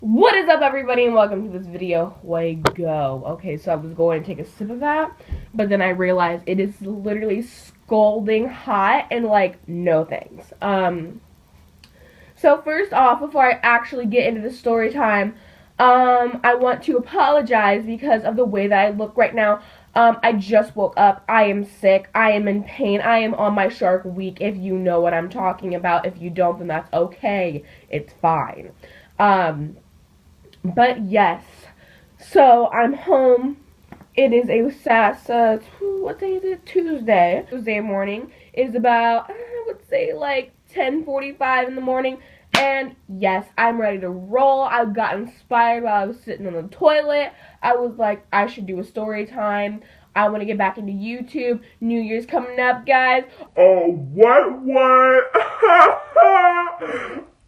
What is up, everybody, and welcome to this video. Way go. Okay, so I was going to take a sip of that, but then I realized it is literally scalding hot and like, no thanks. So first off, before I actually get into the story time, I want to apologize because of the way that I look right now. I just woke up. I am sick. I am in pain. I am on my shark week, if you know what I'm talking about. If you don't, then that's okay. It's fine. But yes, so I'm home. It is a what day is it? Tuesday morning. It is about, I would say, like 10:45 in the morning. And yes, I'm ready to roll. I got inspired while I was sitting on the toilet. I was like, I should do a story time. I want to get back into YouTube. New Year's coming up, guys. Oh, what?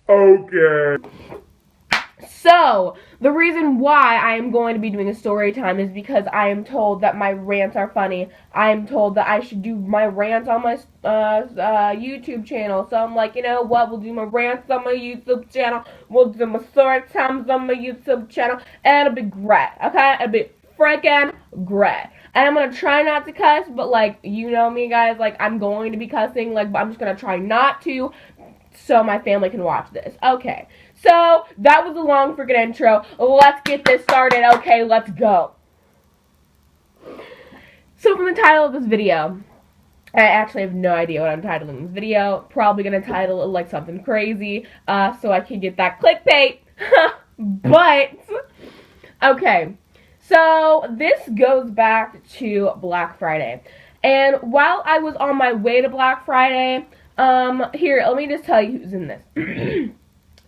Okay. So, the reason why I am going to be doing a story time is because I am told that my rants are funny. I am told that I should do my rants on my YouTube channel. So I'm like, you know what? We'll do my rants on my YouTube channel. We'll do my story times on my YouTube channel. And it'll be great, okay? It'll be freaking great. And I'm going to try not to cuss, but like, you know me, guys. Like, I'm going to be cussing, like, but I'm just going to try not to so my family can watch this. Okay. So, that was a long freaking intro. Let's get this started. Okay, let's go. So, from the title of this video, I actually have no idea what I'm titling this video. Probably going to title it like something crazy, so I can get that clickbait. But, okay. So, this goes back to Black Friday. And while I was on my way to Black Friday, here, let me just tell you who's in this.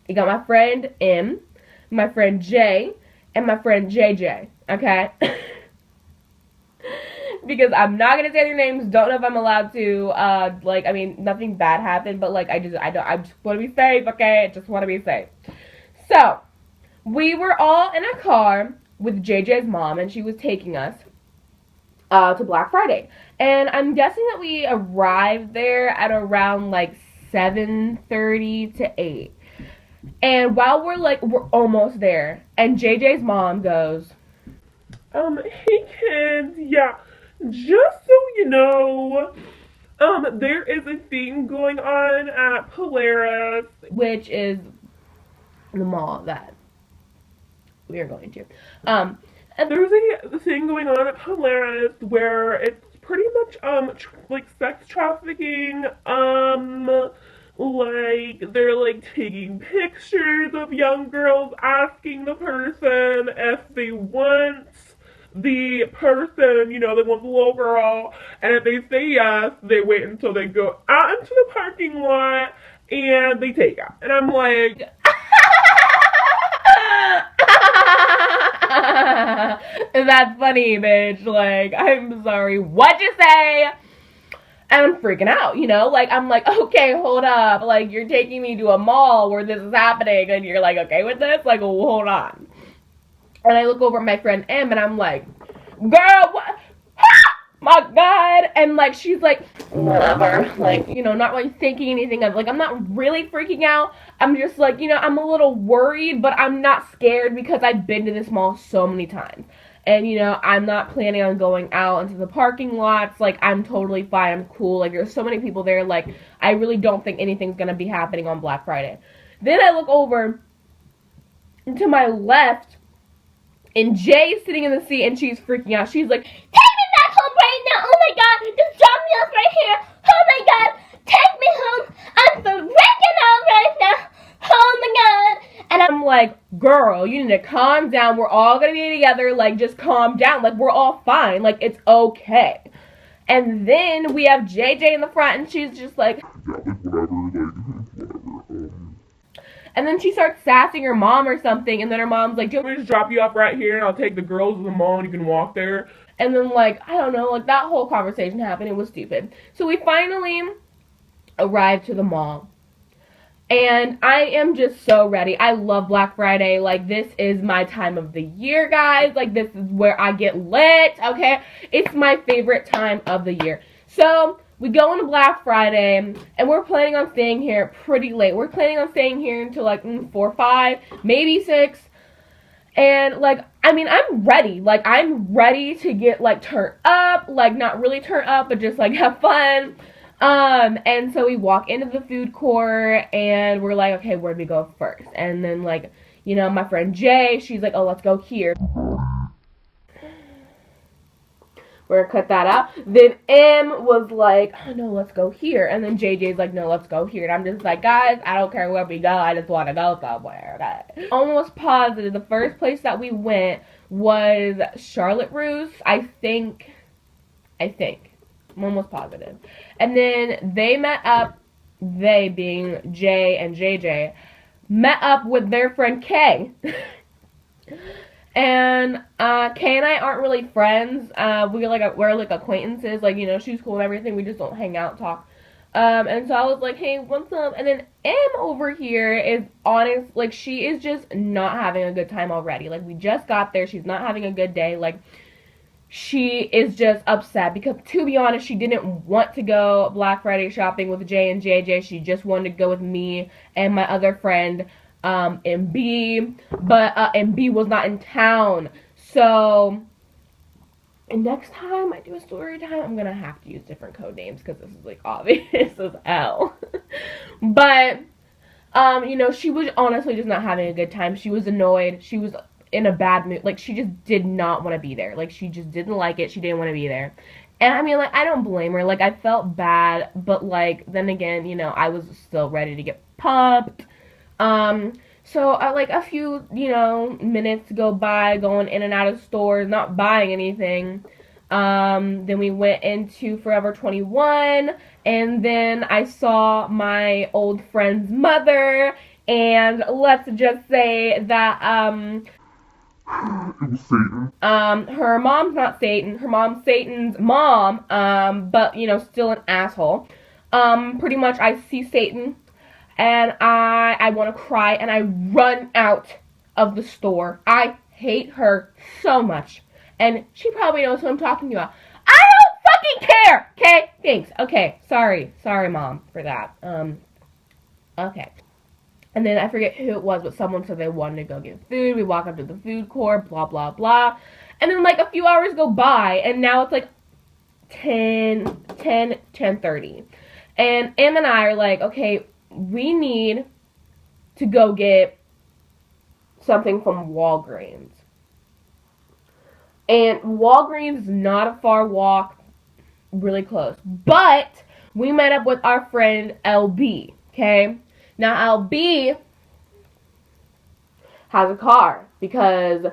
You got my friend M, my friend J, and my friend JJ, okay? Because I'm not gonna say their names, don't know if I'm allowed to, like, I mean, nothing bad happened, but, like, I just want to be safe, okay? I just want to be safe. So, we were all in a car with JJ's mom, and she was taking us to Black Friday. And I'm guessing that we arrived there at around, like, 7:30 to 8. And while we're almost there, and JJ's mom goes, Hey kids, yeah, just so you know, there is a thing going on at Polaris, which is the mall that we are going to. And there's a thing going on at Polaris where it's pretty much, like sex trafficking, like, they're, like, taking pictures of young girls, asking the person if they want the person, you know, they want the little girl, and if they say yes, they wait until they go out into the parking lot, and they take her. And I'm like... That's funny, bitch. Like, I'm sorry. What'd you say? And I'm freaking out, you know? Like, I'm like, okay, hold up. Like, you're taking me to a mall where this is happening, and you're like, okay with this? Like, oh, hold on. And I look over at my friend M, and I'm like, girl, what? My God. And, like, she's like, whatever. Like, you know, not really thinking anything of, like, I'm not really freaking out. I'm just like, you know, I'm a little worried, but I'm not scared because I've been to this mall so many times. And, you know, I'm not planning on going out into the parking lots. Like, I'm totally fine. I'm cool. Like, there's so many people there. Like, I really don't think anything's going to be happening on Black Friday. Then I look over to my left, and Jay's sitting in the seat, and she's freaking out. She's like, take me back home right now. Oh, my God. Just drop me off right here. Oh, my God. Take me home. I'm so freaking out right now. Oh, my God. And I'm like, girl, you need to calm down. We're all going to be together. Like, just calm down. Like, we're all fine. Like, it's okay. And then we have JJ in the front, and she's just like, yeah, like, whatever. And then she starts sassing her mom or something, and then her mom's like, do you Want me to just drop you off right here, and I'll take the girls to the mall, and you can walk there? And then, like, I don't know, like, that whole conversation happened. It was stupid. So we finally arrived to the mall. And I am just so ready. I love Black Friday. Like, this is my time of the year, guys. Like, this is where I get lit, okay? It's my favorite time of the year. So, we go into Black Friday, and we're planning on staying here pretty late. We're planning on staying here until, like, 4 or 5, maybe 6. And, like, I mean, I'm ready. Like, I'm ready to get, like, turned up. Like, not really turned up, but just, like, have fun. And so we walk into the food court, and we're like, okay, where do we go first? And then, like, you know, my friend Jay, she's like, oh, let's go here. We're gonna cut that out. Then M was like, oh no, let's go here. And then JJ's like, no, let's go here. And I'm just like, guys, I don't care where we go. I just want to go somewhere. Okay. Almost positive the first place that we went was Charlotte Russe. I think. I'm almost positive. And then they met up, they being Jay and JJ, met up with their friend Kay. And Kay and I aren't really friends. We're like acquaintances. Like, you know, she's cool and everything. We just don't hang out, talk. And so I was like, hey, what's up? And then M over here is honest. Like, she is just not having a good time already. Like, we just got there. She's not having a good day. Like, she is just upset because, to be honest, she didn't want to go Black Friday shopping with Jay and JJ. She just wanted to go with me and my other friend, MB, but MB was not in town. So next time I do a story time, I'm gonna have to use different code names because this is like obvious as hell. But you know, she was honestly just not having a good time. She was annoyed. She was in a bad mood. Like, she just did not want to be there. Like, she just didn't like it. She didn't want to be there. And I mean, like, I don't blame her. Like, I felt bad, but like, then again, you know, I was still ready to get pumped. So like a few, you know, minutes go by going in and out of stores, not buying anything. Then we went into Forever 21, and then I saw my old friend's mother, and let's just say that, her mom's not Satan. Her mom's Satan's mom, but, you know, still an asshole. Pretty much I see Satan, and I want to cry, and I run out of the store. I hate her so much. And she probably knows who I'm talking about. I don't fucking care! Okay? Thanks. Okay. Sorry, Mom, for that. Okay. And then I forget who it was, but someone said they wanted to go get food. We walk up to the food court, blah, blah, blah. And then, like, a few hours go by, and now it's, like, 10:30. And Em and I are like, okay, we need to go get something from Walgreens. And Walgreens is not a far walk, really close. But we met up with our friend LB, okay? Now, LB has a car because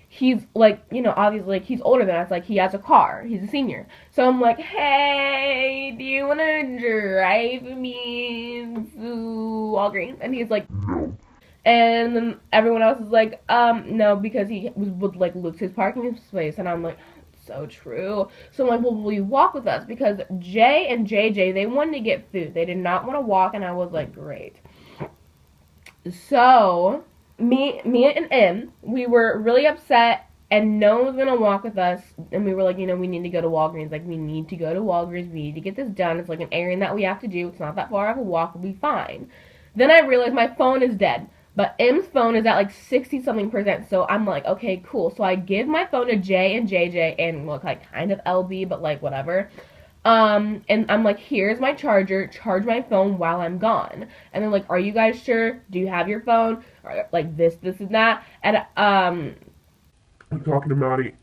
he's, like, you know, obviously, like, he's older than us. Like, he has a car. He's a senior. So I'm like, hey, do you want to drive me to Walgreens? And he's like, no. And then everyone else is like, no, because he would, like, lose his parking space. And I'm like, so true. So I'm like, well, will you walk with us? Because Jay and JJ, they wanted to get food. They did not want to walk, and I was like, great. So, me and Em, we were really upset, and no one was going to walk with us, and we were like, you know, we need to go to Walgreens. Like, we need to go to Walgreens. We need to get this done. It's like an errand that we have to do. It's not that far of a walk. We'll be fine. Then I realized my phone is dead. But M's phone is at like 60-something%. So I'm like, okay, cool. So I give my phone to Jay and JJ and look like kind of LB, but like whatever. And I'm like, here's my charger. Charge my phone while I'm gone. And they're like, are you guys sure? Do you have your phone? Or, like this, and that. And I'm talking to Maddie.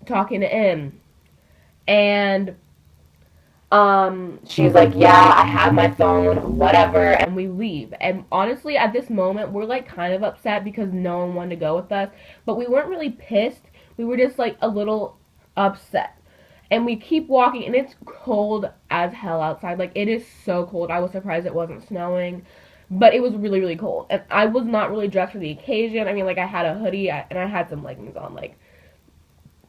Talking to M. And she's like, yeah, I have my phone, whatever, and we leave. And honestly, at this moment, we're like kind of upset because no one wanted to go with us, but we weren't really pissed. We were just like a little upset. And we keep walking, and it's cold as hell outside. Like, it is so cold. I was surprised it wasn't snowing, but it was really, really cold. And I was not really dressed for the occasion. I mean, like, I had a hoodie, and I had some leggings on, like,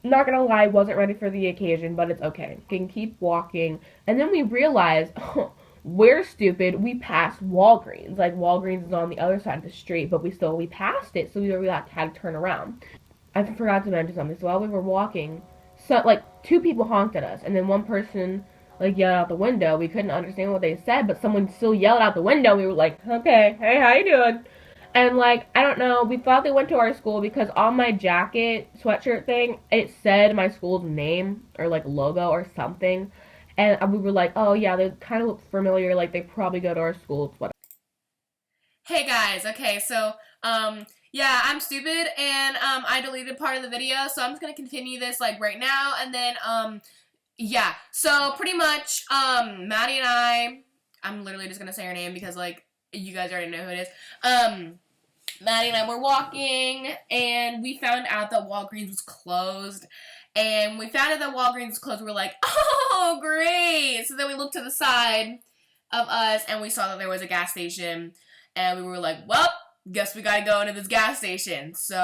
not gonna lie, wasn't ready for the occasion, but it's okay. We can keep walking. And then we realized, oh, we're stupid. We passed Walgreens. Like, Walgreens is on the other side of the street, but we passed it, so we had to turn around. I forgot to mention something. So while we were walking, so, like, two people honked at us, and then one person, like, yelled out the window. We couldn't understand what they said, but someone still yelled out the window. We were like, okay, hey, how you doing? And, like, I don't know, we thought they went to our school because on my jacket, sweatshirt thing, it said my school's name or, like, logo or something. And we were like, oh, yeah, they kind of look familiar. Like, they probably go to our school. Whatever. Hey guys, okay, so, yeah, I'm stupid, and, I deleted part of the video, so I'm just gonna continue this, like, right now, and then, yeah, so, pretty much, Maddie and I'm literally just gonna say her name because, like, you guys already know who it is, Maddie and I were walking, and we found out that Walgreens was closed, and when we found out that Walgreens was closed, we were like, oh, great, so then we looked to the side of us, and we saw that there was a gas station, and we were like, well, guess we gotta go into this gas station. So,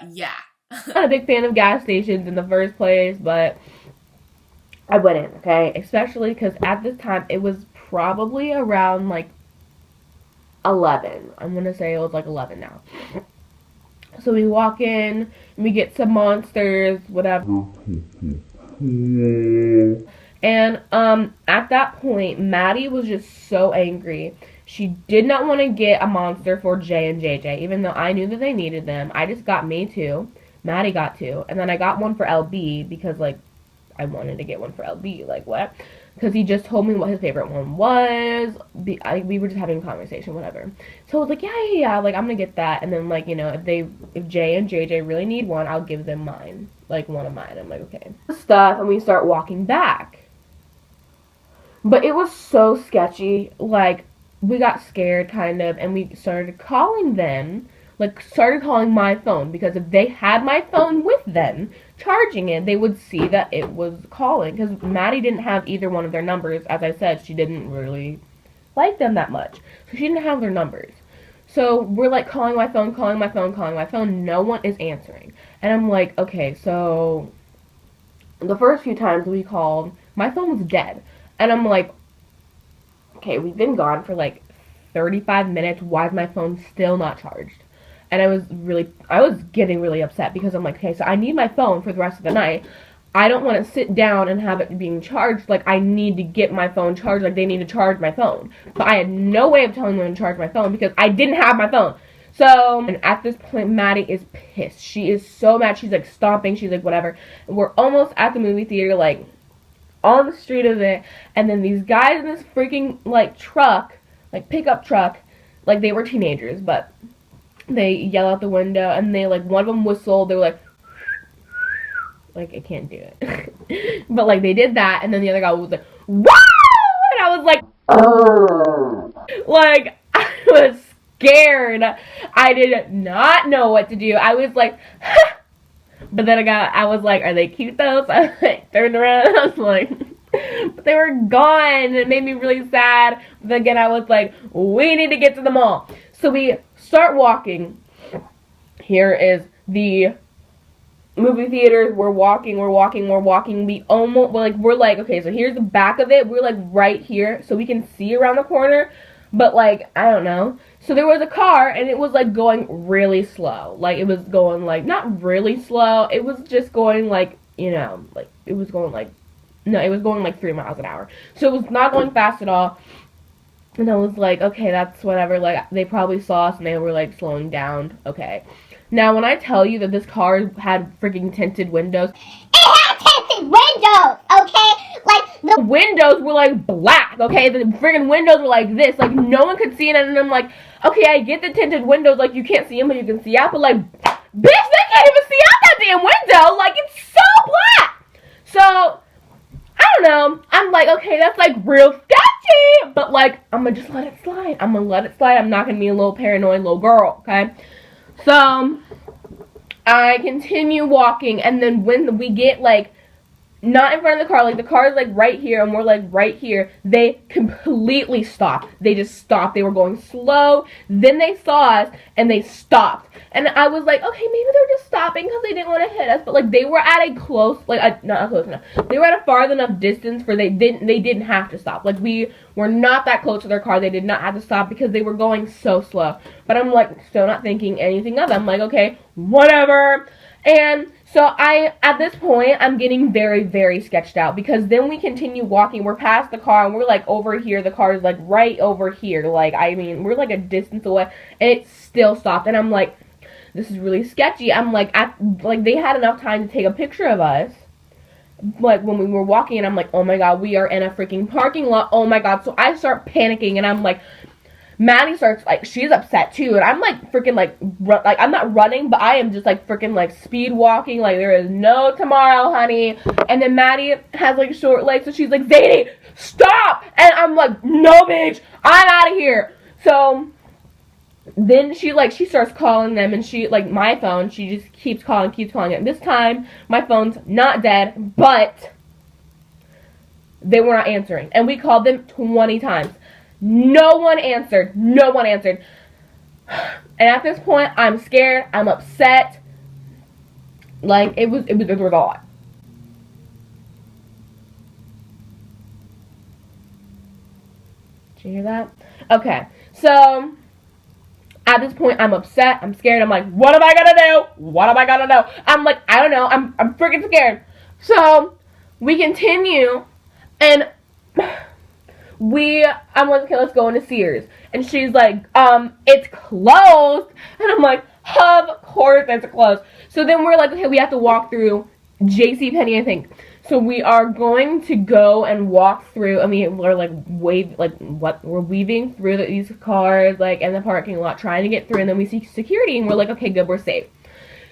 yeah. I'm not a big fan of gas stations in the first place, but I went in, okay? Especially because at this time, it was probably around, like, 11. I'm gonna say it was, like, 11 now. So we walk in, and we get some monsters, whatever. And, at that point, Maddie was just so angry. She did not want to get a monster for Jay and JJ, even though I knew that they needed them. I just got me two. Maddie got two. And then I got one for LB because, like, I wanted to get one for LB. Like, what? Because he just told me what his favorite one was. We were just having a conversation, whatever. So I was like, yeah. Like, I'm going to get that. And then, like, you know, if Jay and JJ really need one, I'll give them mine. Like, one of mine. I'm like, okay. Stuff, and we start walking back. But it was so sketchy. Like, we got scared, kind of, and we started calling them, like, started calling my phone, because if they had my phone with them, charging it, they would see that it was calling, because Maddie didn't have either one of their numbers. As I said, she didn't really like them that much, so she didn't have their numbers. So we're, like, calling my phone, no one is answering, and I'm like, okay, so the first few times we called, my phone was dead, and I'm like, okay, we've been gone for like 35 minutes. Why is my phone still not charged? And I was getting really upset because I'm like, okay, so I need my phone for the rest of the night. I don't want to sit down and have it being charged. Like, I need to get my phone charged. Like, they need to charge my phone. But I had no way of telling them to charge my phone because I didn't have my phone. So, and at this point, Maddie is pissed. She is so mad. She's like stomping. She's like, whatever. And we're almost at the movie theater, like, on the street of it, and then these guys in this freaking, like, truck, like, pickup truck, like, they were teenagers, but they yell out the window, and they, like, one of them whistled, they were like, I can't do it, but, like, they did that, and then the other guy was like, wow, and I was like, oh, like, I was scared. I did not know what to do. I was like, but then I was like, are they cute though? So I turned around and I was like, but they were gone. It made me really sad. But then again, I was like, we need to get to the mall. So we start walking. Here is the movie theaters. We're walking. We're like, okay, so here's the back of it. We're like right here, so we can see around the corner. But, like, I don't know. So there was a car, and it was, like, going really slow. Like, it was going, like, not really slow. It was just going, like, you know, like, it was going, like, no, it was going, like, 3 miles an hour. So it was not going fast at all. And I was like, okay, that's whatever. Like, they probably saw us, and they were, like, slowing down. Okay. Now, when I tell you that this car had freaking tinted windows. It had tinted windows, okay? Like, The windows were, like, black, okay? The friggin' windows were like this. Like, no one could see it, and I'm like, okay, I get the tinted windows, like, you can't see them, but you can see out, but, like, bitch, they can't even see out that damn window! Like, it's so black! So, I don't know. I'm like, okay, that's, like, real sketchy, but, like, I'm gonna just let it slide. I'm not gonna be a little paranoid little girl, okay? So, I continue walking, and then when we get, like, not in front of the car, like, the car is, like, right here, and we're, like, right here, they completely stopped. They just stopped. They were going slow. Then they saw us, and they stopped. And I was like, okay, maybe they're just stopping because they didn't want to hit us. But, like, they were at a close, like, not close enough. They were at a far enough distance where they didn't have to stop. Like, we were not that close to their car. They did not have to stop because they were going so slow. But I'm, like, still not thinking anything of them. I'm like, okay, whatever. And so at this point, I'm getting very, very sketched out because then we continue walking. We're past the car and we're like over here. The car is like right over here. Like, I mean, we're like a distance away and it still stopped. And I'm like, this is really sketchy. I'm like, they had enough time to take a picture of us. Like when we were walking and I'm like, oh my god, we are in a freaking parking lot. Oh my god. So I start panicking and I'm like, Maddie starts, like, she's upset too, and I'm like freaking like I'm not running, but I am just like freaking like speed walking, like there is no tomorrow, honey. And then Maddie has like short legs, so she's like, Zadie, stop! And I'm like, no bitch, I'm out of here. So then she starts calling them, and she, like, my phone, she just keeps calling it. This time my phone's not dead, but they were not answering, and we called them 20 times. No one answered. And at this point, I'm scared. I'm upset. Like, it was a lot. Did you hear that? Okay. So, at this point, I'm upset. I'm scared. I'm like, what am I gonna do? I'm like, I don't know. I'm freaking scared. So, we continue, and I'm like, okay, let's go into Sears. And she's like, it's closed. And I'm like, of course it's closed. So then we're like, okay, we have to walk through JCPenney, I think. So we are going to go and walk through, I mean, we're like, we're weaving through these cars, like, in the parking lot, trying to get through, and then we see security, and we're like, okay, good, we're safe.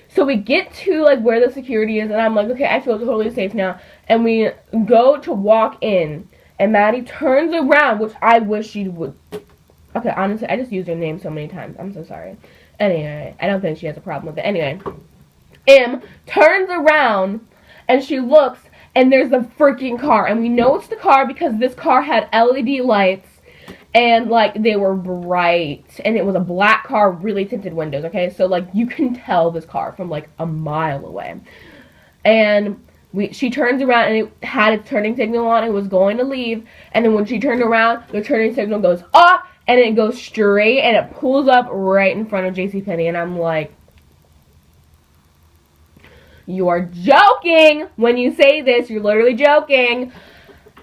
So we get to, like, where the security is, and I'm like, okay, I feel totally safe now. And we go to walk in. And Maddie turns around, which I wish she would. Okay, honestly, I just used her name so many times. I'm so sorry. Anyway, I don't think she has a problem with it. Anyway, M turns around, and she looks, and there's the freaking car. And we know it's the car because this car had LED lights, and, like, they were bright. And it was a black car, really tinted windows, okay? So, like, you can tell this car from, like, a mile away. And she turns around, and it had its turning signal on. It was going to leave, and then when she turned around, the turning signal goes off, and it goes straight, and it pulls up right in front of JCPenney, and I'm like, you are joking when you say this. You're literally joking.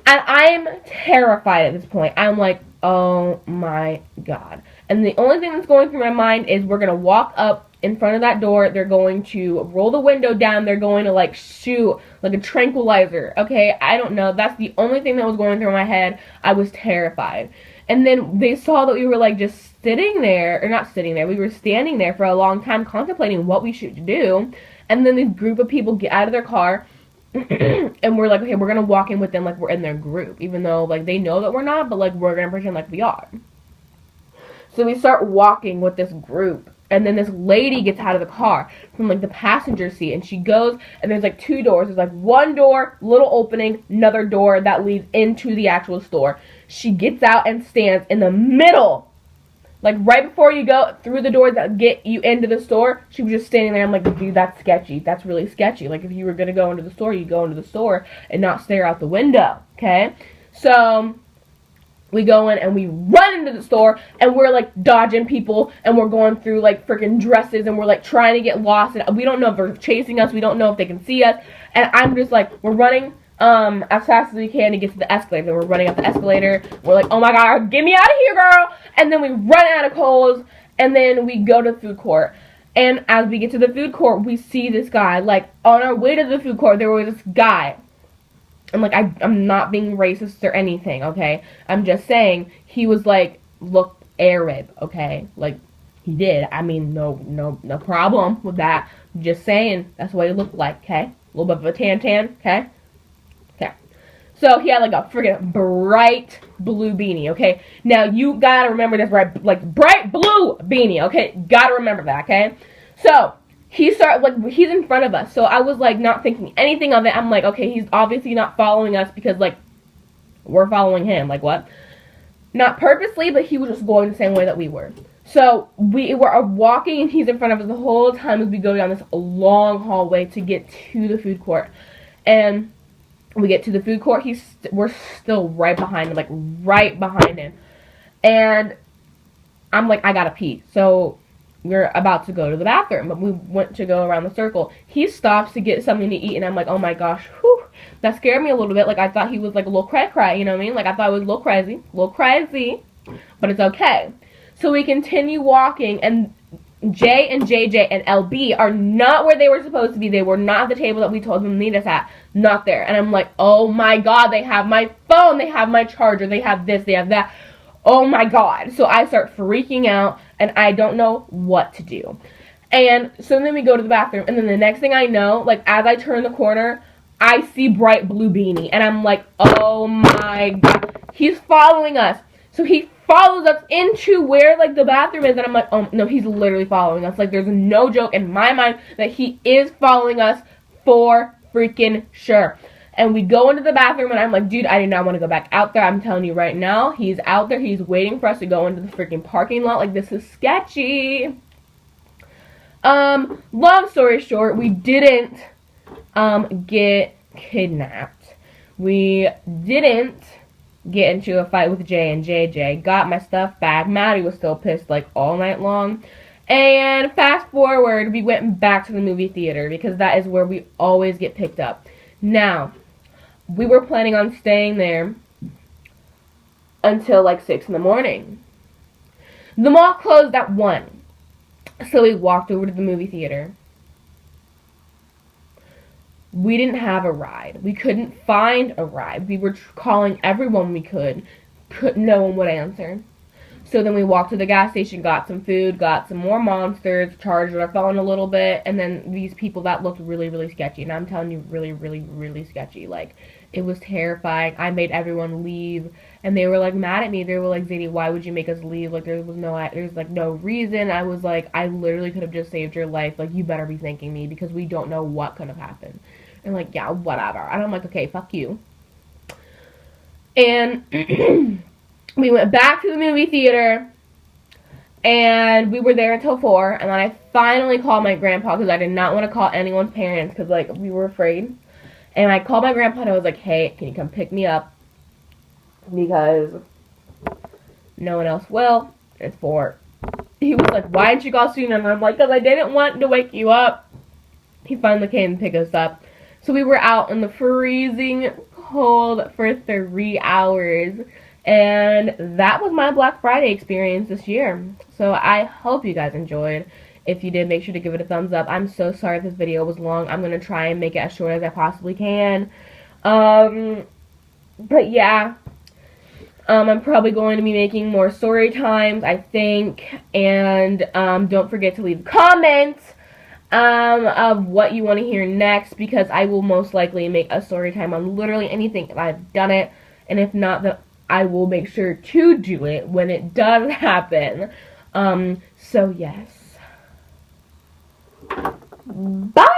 And I'm terrified at this point. I'm like, oh my god. And the only thing that's going through my mind is we're going to walk up in front of that door. They're going to roll the window down. They're going to, like, shoot, like, a tranquilizer. Okay, I don't know. That's the only thing that was going through my head. I was terrified. And then they saw that we were, like, just sitting there, or not sitting there. We were standing there for a long time contemplating what we should do. And then this group of people get out of their car, and we're like, okay, we're going to walk in with them like we're in their group. Even though, like, they know that we're not, but, like, we're going to pretend like we are. So we start walking with this group. And then this lady gets out of the car from, like, the passenger seat. And she goes, and there's, like, two doors. There's, like, one door, little opening, another door that leads into the actual store. She gets out and stands in the middle. Like, right before you go through the door that get you into the store, she was just standing there. I'm like, dude, that's sketchy. That's really sketchy. Like, if you were going to go into the store, you go into the store and not stare out the window, okay? So we go in and we run into the store, and we're, like, dodging people, and we're going through, like, freaking dresses, and we're, like, trying to get lost, and we don't know if they're chasing us. We don't know if they can see us. And I'm just, like, we're running as fast as we can to get to the escalator. We're running up the escalator. We're like, oh my god, get me out of here, girl! And then we run out of Kohl's, and then we go to the food court. And as we get to the food court, we see this guy. Like, on our way to the food court, there was this guy. And, like, I'm not being racist or anything, okay? I'm just saying, he was, like, looked Arab, okay? Like, he did. I mean, no problem with that. Just saying, that's what he looked like, okay? A little bit of a tan, okay? So he had, like, a freaking bright blue beanie, okay? Now, you gotta remember this, right? Like, bright blue beanie, okay? Gotta remember that, okay? So he's in front of us. So I was, like, not thinking anything of it. I'm like, okay, he's obviously not following us because, like, we're following him. Like, what? Not purposely, but he was just going the same way that we were. So we were walking, and he's in front of us the whole time as we go down this long hallway to get to the food court. And we get to the food court, we're still right behind him, like, right behind him. And I'm like, I gotta pee. So we're about to go to the bathroom, but we went to go around the circle. He stops to get something to eat, and I'm like, oh my gosh, whew. That scared me a little bit. Like, I thought he was like a little cry, you know what I mean? Like, I thought it was a little crazy, but it's okay. So we continue walking, and Jay and JJ and LB are not where they were supposed to be. They were not at the table that we told them to meet us at. Not there. And I'm like, oh my god, they have my phone, they have my charger, they have this, they have that. Oh my god. So I start freaking out, and I don't know what to do. And so then we go to the bathroom, and then the next thing I know, like, as I turn the corner, I see Bright Blue Beanie, and I'm like, oh my god. He's following us. So he follows us into where, like, the bathroom is, and I'm like, oh, no, he's literally following us. Like, there's no joke in my mind that he is following us for freaking sure. And we go into the bathroom, and I'm like, dude, I do not want to go back out there. I'm telling you right now, he's out there. He's waiting for us to go into the freaking parking lot. Like, this is sketchy. Long story short, we didn't, get kidnapped. We didn't get into a fight with Jay and JJ. Got my stuff back. Maddie was still pissed, like, all night long. And fast forward, we went back to the movie theater because that is where we always get picked up. Now, we were planning on staying there until like 6 in the morning. The mall closed at 1. So we walked over to the movie theater. We didn't have a ride. We couldn't find a ride. We were calling everyone we could. No one would answer. So then we walked to the gas station, got some food, got some more Monsters, charged our phone a little bit, and then these people that looked really, really sketchy. And I'm telling you, really, really, really sketchy. Like, it was terrifying. I made everyone leave, and they were, like, mad at me. They were like, Zadie, why would you make us leave? Like, there's no reason. I was like, I literally could have just saved your life. Like, you better be thanking me because we don't know what could have happened. And, like, yeah, whatever. And I'm like, okay, fuck you. And we went back to the movie theater, and we were there until 4, and then I finally called my grandpa because I did not want to call anyone's parents because, like, we were afraid. And I called my grandpa, and I was like, hey, can you come pick me up? Because no one else will. It's 4. He was like, why didn't you call sooner? And I'm like, because I didn't want to wake you up. He finally came and picked us up. So we were out in the freezing cold for 3 hours. And that was my Black Friday experience this year. So I hope you guys enjoyed. If you did, make sure to give it a thumbs up. I'm so sorry if this video was long. I'm going to try and make it as short as I possibly can. But yeah. I'm probably going to be making more story times, I think. And don't forget to leave comments of what you want to hear next. Because I will most likely make a story time on literally anything if I've done it. And if not, then I will make sure to do it when it does happen. So yes. Bye!